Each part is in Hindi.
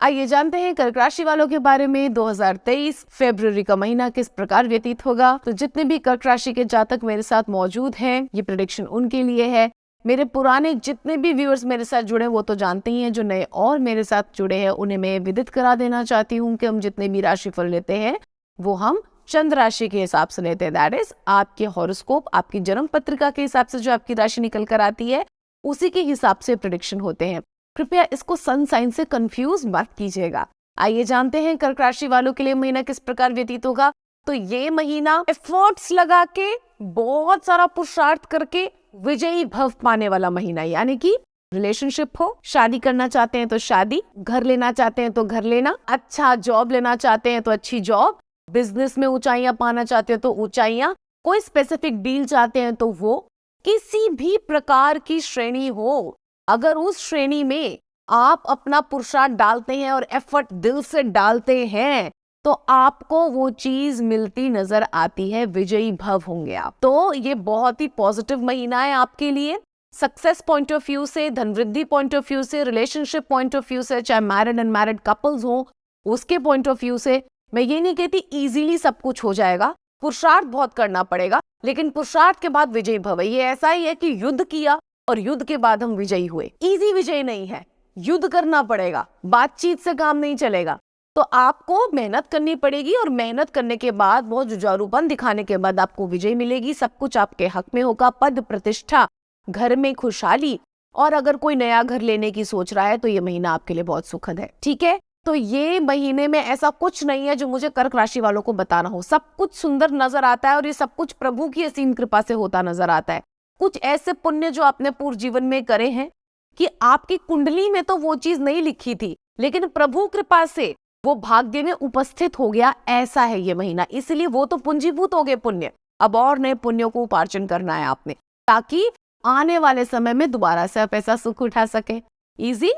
आइए जानते हैं कर्क राशि वालों के बारे में। 2023 फरवरी का महीना किस प्रकार व्यतीत होगा। तो जितने भी कर्क राशि के जातक मेरे साथ मौजूद हैं, ये प्रेडिक्शन उनके लिए है। मेरे पुराने जितने भी व्यूअर्स मेरे साथ जुड़े वो तो जानते ही हैं, जो नए और मेरे साथ जुड़े हैं उन्हें मैं विदित करा देना चाहती हूँ कि हम जितने भी राशिफल लेते हैं वो हम चंद्र राशि के हिसाब से लेते हैं। दैट इज आपके हॉरोस्कोप, आपकी जन्म पत्रिका के हिसाब से जो आपकी राशि निकल कर आती है उसी के हिसाब से प्रेडिक्शन होते हैं। कृपया इसको सन साइन से कंफ्यूज मत कीजिएगा। आइए जानते हैं कर्क राशि वालों के लिए महीना किस प्रकार व्यतीत होगा। तो ये महीना एफर्ट्स लगा के, बहुत सारा पुरुषार्थ करके विजयी भव पाने वाला महीना, यानी कि रिलेशनशिप हो, शादी करना चाहते हैं तो शादी, घर लेना चाहते हैं तो घर लेना, अच्छा जॉब लेना चाहते हैं तो अच्छी जॉब, बिजनेस में ऊंचाइयां पाना चाहते हैं तो ऊंचाइयां, कोई स्पेसिफिक डील चाहते हैं तो वो, किसी भी प्रकार की श्रेणी हो, अगर उस श्रेणी में आप अपना पुरुषार्थ डालते हैं और एफर्ट दिल से डालते हैं तो आपको वो चीज मिलती नजर आती है, विजयी भव होंगे आप। तो ये बहुत ही पॉजिटिव महीना है आपके लिए, सक्सेस पॉइंट ऑफ व्यू से, धन वृद्धि पॉइंट ऑफ व्यू से, रिलेशनशिप पॉइंट ऑफ व्यू से, चाहे मैरिड अनमैरिड कपल्स हो उसके पॉइंट ऑफ व्यू से। मैं ये नहीं कहती इजीली सब कुछ हो जाएगा, पुरुषार्थ बहुत करना पड़ेगा, लेकिन पुरुषार्थ के बाद विजयी भव। ये ऐसा ही है कि युद्ध किया और युद्ध के बाद हम विजयी हुए। इजी विजय नहीं है, युद्ध करना पड़ेगा, बातचीत से काम नहीं चलेगा। तो आपको मेहनत करनी पड़ेगी और मेहनत करने के बाद, बहुत जुझारूपन दिखाने के बाद आपको विजय मिलेगी। सब कुछ आपके हक में होगा, पद प्रतिष्ठा, घर में खुशहाली। और अगर कोई नया घर लेने की सोच रहा है तो ये महीना आपके लिए बहुत सुखद है। ठीक है, तो ये महीने में ऐसा कुछ नहीं है जो मुझे कर्क राशि वालों को बताना हो। सब कुछ सुंदर नजर आता है और ये सब कुछ प्रभु की असीम कृपा से होता नजर आता है। कुछ ऐसे पुण्य जो आपने पूर्व जीवन में करे हैं कि आपकी कुंडली में तो वो चीज नहीं लिखी थी, लेकिन प्रभु कृपा से वो भाग्य में उपस्थित हो गया, ऐसा है ये महीना। इसलिए वो तो पूंजीभूत हो गए पुण्य, अब और नए पुण्यों को उपार्जन करना है आपने, ताकि आने वाले समय में दोबारा से आप ऐसा सुख उठा सके। इजी।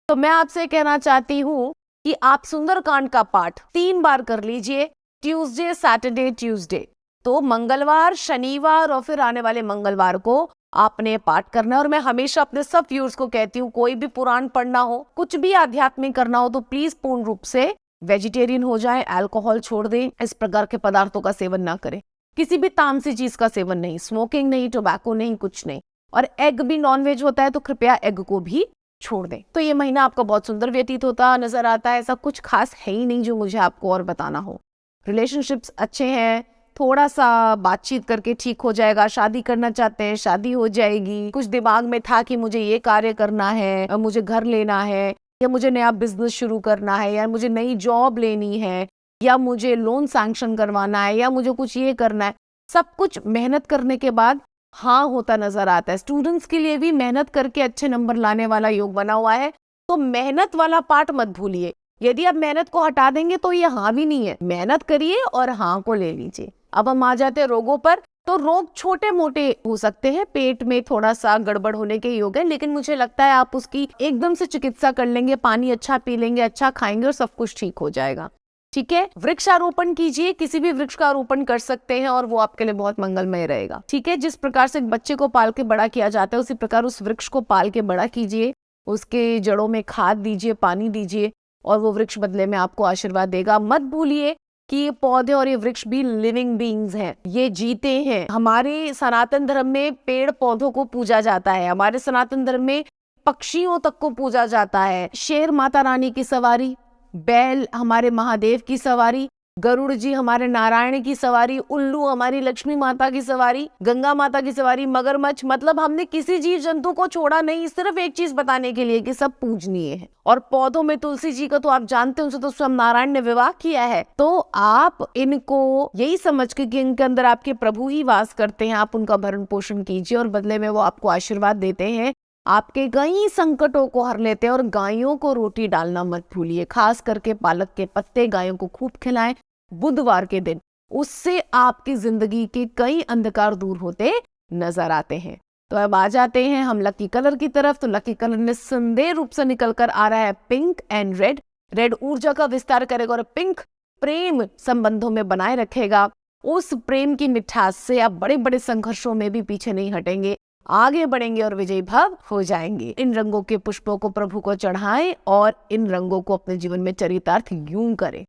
तो मैं आपसे कहना चाहती हूँ कि आप सुंदरकांड का पाठ 3 बार कर लीजिए, ट्यूसडे, सैटरडे, ट्यूसडे। तो मंगलवार, शनिवार और फिर आने वाले मंगलवार को आपने पाठ करना है। और मैं हमेशा अपने सब व्यूअर्स को कहती हूँ, कोई भी पुराण पढ़ना हो, कुछ भी आध्यात्मिक करना हो तो प्लीज पूर्ण रूप से वेजिटेरियन हो जाए, अल्कोहल छोड़ दें, इस प्रकार के पदार्थों का सेवन ना करें, किसी भी तामसी चीज का सेवन नहीं, स्मोकिंग नहीं, टोबैको नहीं, कुछ नहीं। और एग भी नॉनवेज होता है तो कृपया एग को भी छोड़ दें। तो ये महीना आपका बहुत सुंदर व्यतीत होता नजर आता है। ऐसा कुछ खास है ही नहीं जो मुझे आपको और बताना हो। रिलेशनशिप्स अच्छे हैं, थोड़ा सा बातचीत करके ठीक हो जाएगा। शादी करना चाहते हैं, शादी हो जाएगी। कुछ दिमाग में था कि मुझे ये कार्य करना है, मुझे घर लेना है, या मुझे नया बिजनेस शुरू करना है, या मुझे नई जॉब लेनी है, या मुझे लोन सैंक्शन करवाना है, या मुझे कुछ ये करना है। सब कुछ मेहनत करने के बाद हाँ होता नजर आता है। स्टूडेंट्स के लिए भी मेहनत करके अच्छे नंबर लाने वाला योग बना हुआ है। तो मेहनत वाला पार्ट मत भूलिए। यदि आप मेहनत को हटा देंगे तो ये हाँ भी नहीं है। मेहनत करिए और हाँ को ले लीजिए। अब हम आ जाते हैं रोगों पर। तो रोग छोटे मोटे हो सकते हैं, पेट में थोड़ा सा गड़बड़ होने के योग है, लेकिन मुझे लगता है आप उसकी एकदम से चिकित्सा कर लेंगे, पानी अच्छा पी लेंगे, अच्छा खाएंगे और सब कुछ ठीक हो जाएगा। ठीक है, वृक्षारोपण कीजिए, किसी भी वृक्ष का आरोपण कर सकते हैं और वो आपके लिए बहुत मंगलमय रहेगा। ठीक है, जिस प्रकार से बच्चे को पाल के बड़ा किया जाता है उसी प्रकार उस वृक्ष को पाल के बड़ा कीजिए, उसके जड़ों में खाद दीजिए, पानी दीजिए और वो वृक्ष बदले में आपको आशीर्वाद देगा। मत भूलिए कि ये पौधे और ये वृक्ष भी लिविंग बीइंग्स हैं, ये जीते हैं। हमारे सनातन धर्म में पेड़ पौधों को पूजा जाता है, हमारे सनातन धर्म में पक्षियों तक को पूजा जाता है। शेर माता रानी की सवारी, बैल हमारे महादेव की सवारी, गरुड़ जी हमारे नारायण की सवारी, उल्लू हमारी लक्ष्मी माता की सवारी, गंगा माता की सवारी, मगरमच्छ, मतलब हमने किसी जीव जंतु को छोड़ा नहीं, सिर्फ एक चीज बताने के लिए कि सब पूजनीय है। और पौधों में तुलसी जी का तो आप जानते हैं, उनसे तो स्वयं नारायण ने विवाह किया है। तो आप इनको यही समझ के कि इनके अंदर आपके प्रभु ही वास करते हैं, आप उनका भरण पोषण कीजिए और बदले में वो आपको आशीर्वाद देते हैं, आपके कई संकटों को हर लेते हैं। और गायों को रोटी डालना मत भूलिए, खास करके पालक के पत्ते गायों को खूब खिलाएं बुधवार के दिन, उससे आपकी जिंदगी के कई अंधकार दूर होते नजर आते हैं। तो अब आ जाते हैं हम लकी कलर की तरफ। तो लकी कलर निस्संदेह रूप से निकल कर आ रहा है पिंक एंड रेड। रेड ऊर्जा का विस्तार करेगा और पिंक प्रेम संबंधों में बनाए रखेगा। उस प्रेम की मिठास से आप बड़े बड़े संघर्षों में भी पीछे नहीं हटेंगे। आगे बढ़ेंगे और विजयी भव हो जाएंगे। इन रंगों के पुष्पों को प्रभु को चढ़ाएं और इन रंगों को अपने जीवन में चरितार्थ यूं करें।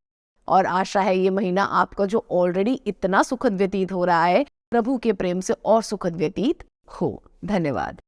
और आशा है ये महीना आपका जो ऑलरेडी इतना सुखद व्यतीत हो रहा है, प्रभु के प्रेम से और सुखद व्यतीत हो। धन्यवाद।